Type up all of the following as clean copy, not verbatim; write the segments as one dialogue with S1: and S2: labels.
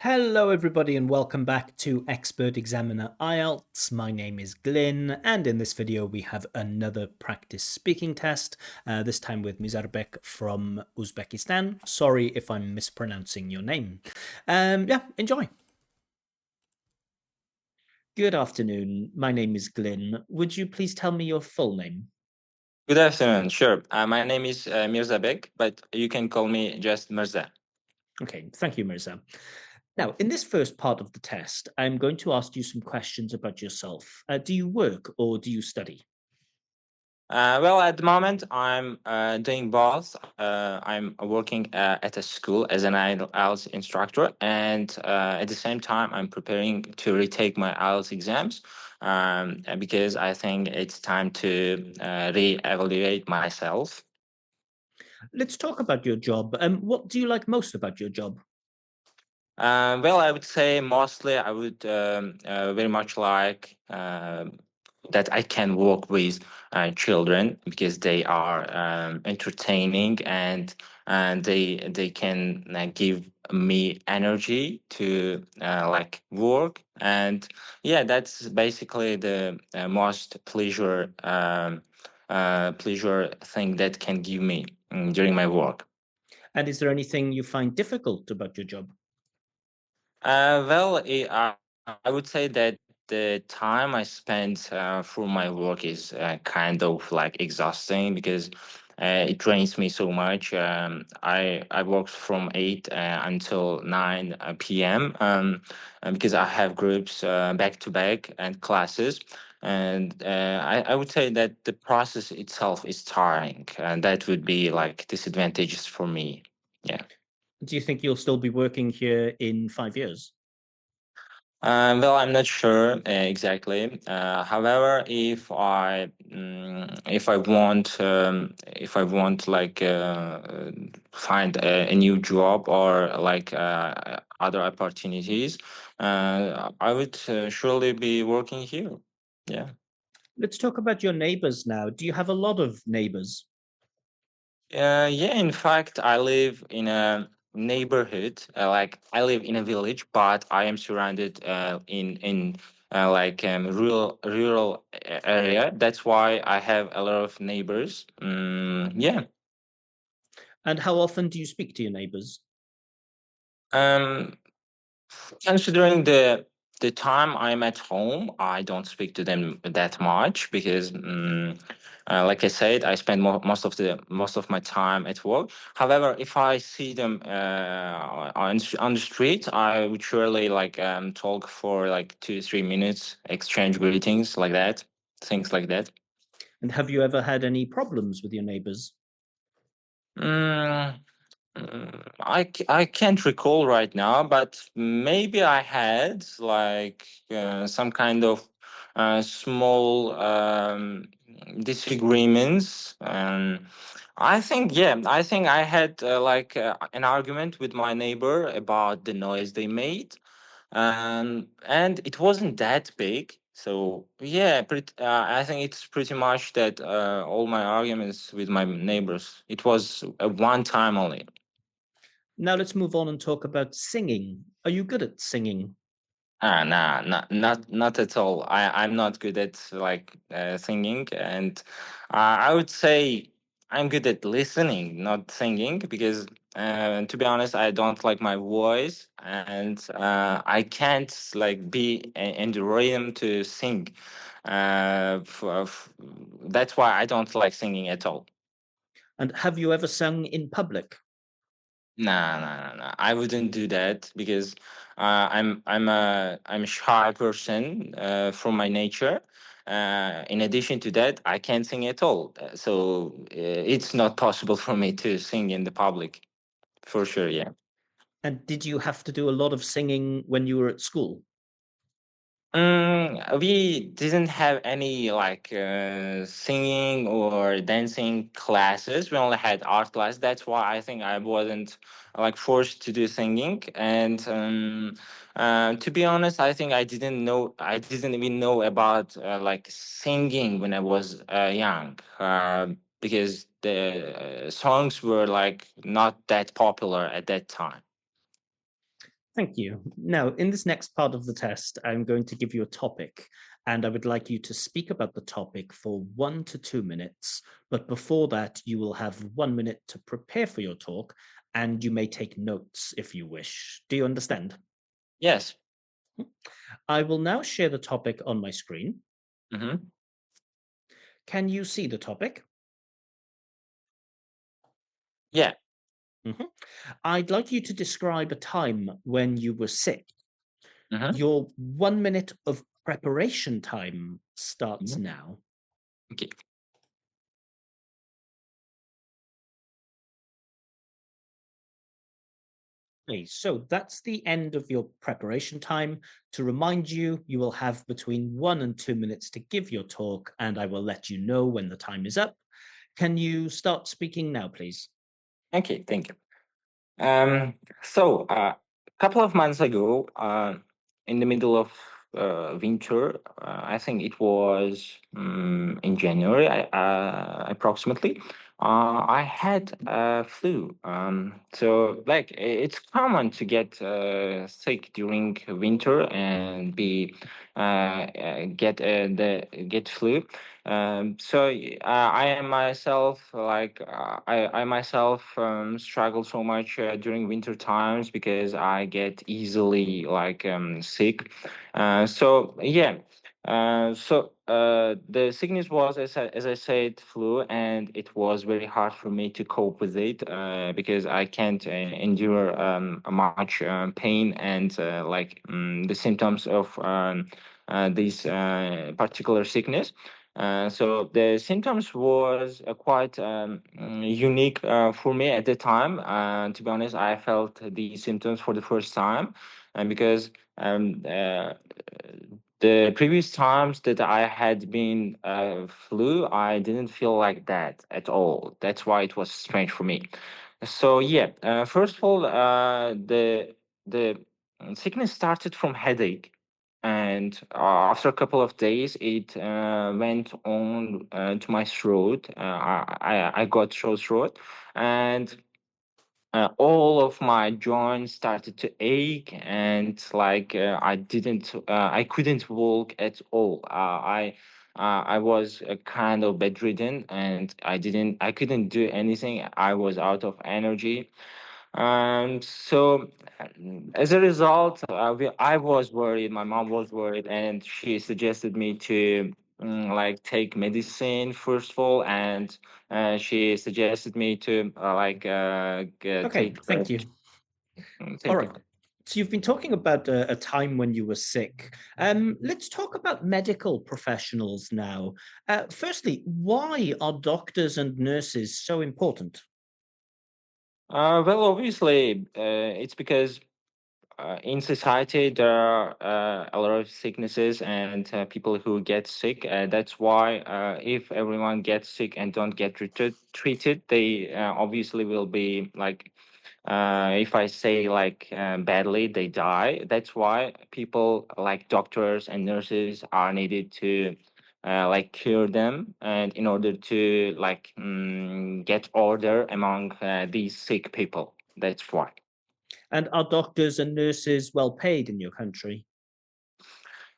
S1: Hello, everybody, and welcome back to Expert Examiner IELTS. My name is Glyn, and in this video, we have another practice speaking test, this time with Mirzabek from Uzbekistan. Sorry if I'm mispronouncing your name. Enjoy. Good afternoon. My name is Glyn. Would you please tell me your full name?
S2: Good afternoon. Sure. My name is Mirzabek, but you can call me just Mirza.
S1: Okay, thank you, Mirza. Now, in this first part of the test, I'm going to ask you some questions about yourself. Do you work or do you study?
S2: Well, at the moment, I'm doing both. I'm working at a school as an IELTS instructor, and at the same time, I'm preparing to retake my IELTS exams because I think it's time to re-evaluate myself.
S1: Let's talk about your job. What do you like most about your job?
S2: Well, I would say mostly I would very much like that I can work with children because they are entertaining and they can give me energy to like work, and yeah, that's basically the most pleasure thing that can give me during my work.
S1: And is there anything you find difficult about your job?
S2: Well, I would say that the time I spend for my work is kind of like exhausting because it drains me so much. I work from 8 until 9 p.m. Because I have groups back to back and classes. And I would say that the process itself is tiring, and that would be like disadvantages for me. Yeah.
S1: Do you think you'll still be working here in 5 years?
S2: Well, I'm not sure exactly. However, if I want like find a new job or like other opportunities, I would surely be working here. Yeah.
S1: Let's talk about your neighbors now. Do you have a lot of neighbors?
S2: Yeah, in fact, I live in a neighborhood. Like I live in a village, but I am surrounded in like rural area. That's why I have a lot of neighbors. Yeah.
S1: And how often do you speak to your neighbors?
S2: Um, Considering the time I'm at home, I don't speak to them that much because, like I said, I spend most of my time at work. However, if I see them on the street, I would surely like talk for like 2 3 minutes, exchange greetings like that, things like that.
S1: And have you ever had any problems with your neighbors?
S2: Mm, I can't recall right now, but maybe I had like some kind of small disagreements. I think I had like an argument with my neighbor about the noise they made, and it wasn't that big. So yeah, I think it's pretty much that all my arguments with my neighbors. It was one time only.
S1: Now let's move on and talk about singing. Are you good at singing?
S2: Nah, not at all. I'm not good at like singing, and I would say I'm good at listening, not singing, because to be honest, I don't like my voice, and I can't like be in the rhythm to sing. That's why I don't like singing at all.
S1: And have you ever sung in public?
S2: Nah. I wouldn't do that because I'm a shy person from my nature. In addition to that, I can't sing at all. So it's not possible for me to sing in the public, for sure. Yeah.
S1: And did you have to do a lot of singing when you were at school?
S2: We didn't have any like singing or dancing classes. We only had art class. That's why I think I wasn't like forced to do singing. And to be honest, I think I didn't even know about like singing when I was young, because the songs were like not that popular at that time.
S1: Thank you. Now, in this next part of the test, I'm going to give you a topic, and I would like you to speak about the topic for 1 to 2 minutes. But before that, you will have 1 minute to prepare for your talk, and you may take notes if you wish. Do you understand?
S2: Yes.
S1: I will now share the topic on my screen.
S2: Hmm.
S1: Can you see the topic?
S2: Yeah.
S1: Mhm. I'd like you to describe a time when you were sick.
S2: Hmm.
S1: Your 1 minute of preparation time starts
S2: Hmm.
S1: now.
S2: Okay.
S1: Okay, so that's the end of your preparation time. To remind you, you will have between 1 and 2 minutes to give your talk, and I will let you know when the time is up. Can you start speaking now, please?
S2: Okay. Thank you. A couple of months ago, in the middle of winter, I think it was in January, approximately. I had a flu. It's common to get sick during winter and be get flu. I am myself I myself struggle so much during winter times because I get easily sick. The sickness was, as I said, flu, and it was very hard for me to cope with it because I can't endure much pain and the symptoms of this particular sickness. So the symptoms was quite unique for me at the time. To be honest, I felt the symptoms for the first time, and because the previous times that I had been flu, I didn't feel like that at all. That's why it was strange for me. First of all, the sickness started from headache, and after a couple of days it went on to my throat. I got sore throat, and all of my joints started to ache, and I couldn't walk at all. I was kind of bedridden, and I couldn't do anything. I was out of energy. As a result, I was worried. My mom was worried, and she suggested me to take medicine first of all, and she suggested me to
S1: Okay,
S2: take.
S1: thank you. All
S2: Thank you.
S1: right. So you've been talking about a time when you were sick. Let's talk about medical professionals now. Firstly, why are doctors and nurses so important?
S2: Obviously, it's because in society there are a lot of sicknesses and people who get sick. That's why if everyone gets sick and don't get treated, they obviously will be if I say badly, they die. That's why people like doctors and nurses are needed to cure them, and in order to get order among these sick people. That's why.
S1: And are doctors and nurses well paid in your country?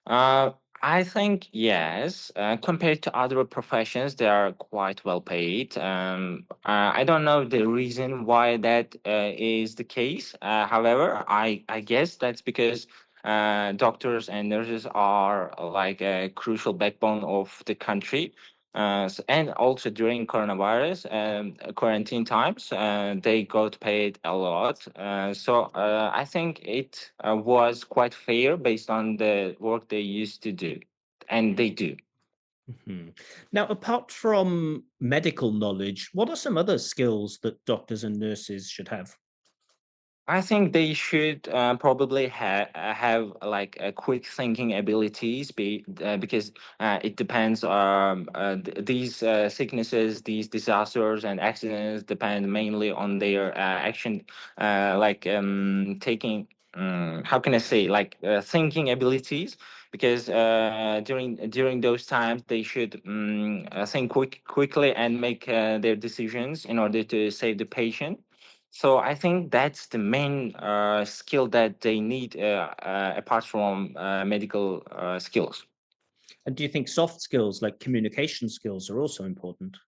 S2: Uh, I think yes. Compared to other professions, they are quite well paid. I don't know the reason why that is the case. However, I guess that's because doctors and nurses are like a crucial backbone of the country. And also during coronavirus quarantine times, they got paid a lot. I think it was quite fair based on the work they used to do, and they do.
S1: Mhm. Now, apart from medical knowledge, what are some other skills that doctors and nurses should have?
S2: I think they should probably have like a quick thinking abilities, because it depends. These sicknesses, these disasters and accidents depend mainly on their action, taking. How can I say thinking abilities? Because during those times they should think quickly and make their decisions in order to save the patient. So I think that's the main skill that they need apart from medical skills.
S1: And do you think soft skills like communication skills are also important?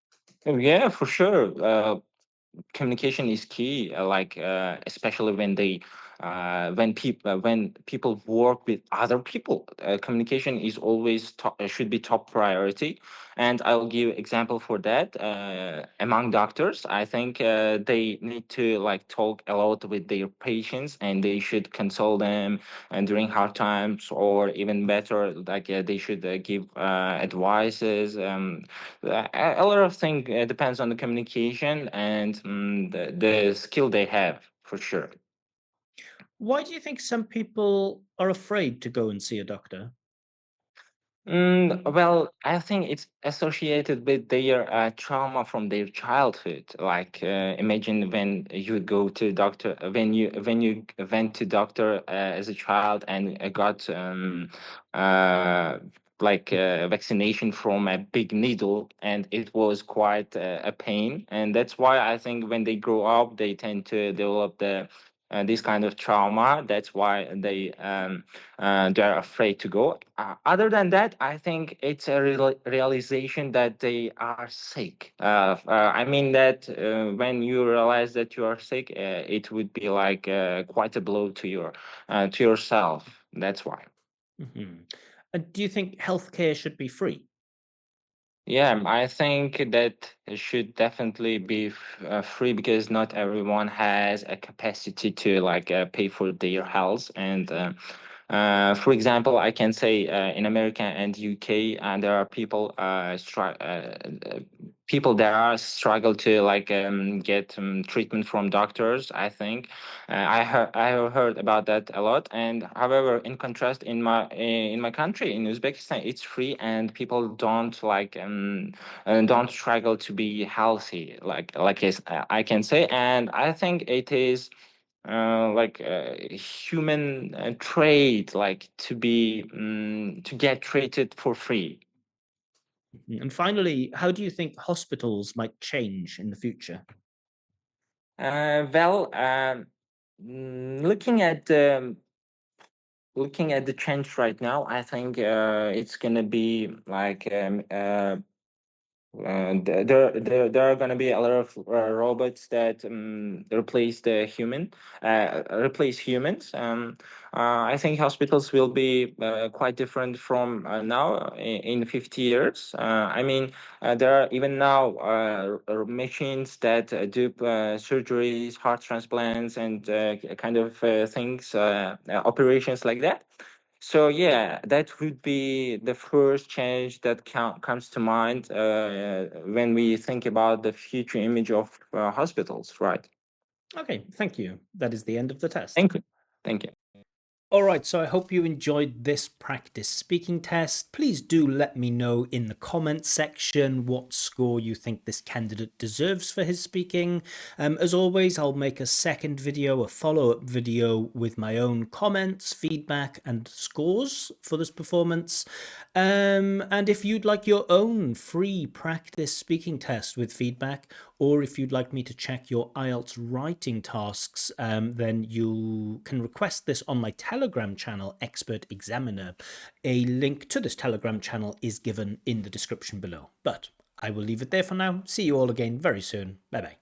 S2: Oh, yeah, for sure. Communication is key, especially when people work with other people. Communication is always should be top priority, and I'll give example for that. Among doctors, I think they need to like talk a lot with their patients, and they should console them and during hard times, or even better, they should give advices. A lot of things depends on the communication and the skill they have, for sure.
S1: Why do you think some people are afraid to go and see a doctor?
S2: Well, I think it's associated with their trauma from their childhood. Imagine when you go to doctor, when you went to doctor as a child and got uh, vaccination from a big needle, and it was quite a pain. And that's why I think when they grow up, they tend to develop this kind of trauma. That's why they're afraid to go. Other than that, I think it's a realization that they are sick. I mean that when you realize that you are sick, it would be like quite a blow to yourself. That's why.
S1: Hmm. And do you think healthcare should be free?
S2: Yeah, I think that it should definitely be free because not everyone has a capacity to pay for their health. And for example, I can say in America and UK, there are people that are struggle to get treatment from doctors. I think I have heard about that a lot. And however, in contrast, in my country, in Uzbekistan, it's free, and people don't struggle to be healthy, I can say. And I think it is like a human trait, like to get treated for free.
S1: Mhm. And finally, how do you think hospitals might change in the future?
S2: Well, mm, looking at the looking at the change right now, I think it's gonna be there are going to be a lot of robots that replace humans. I think hospitals will be quite different from now in 50 years. I mean, there are even now machines that do surgeries, heart transplants, and kind of things, operations like that. So yeah, that would be the first change that comes to mind when we think about the future image of hospitals, right?
S1: Okay, thank you. That is the end of the test.
S2: Thank you. Thank you.
S1: All right, so I hope you enjoyed this practice speaking test. Please do let me know in the comments section what score you think this candidate deserves for his speaking. As always, I'll make a second video, a follow-up video with my own comments, feedback, and scores for this performance. And if you'd like your own free practice speaking test with feedback, or if you'd like me to check your IELTS writing tasks, then you can request this on my Telegram channel, Expert Examiner. A link to this Telegram channel is given in the description below. But I will leave it there for now. See you all again very soon. Bye bye.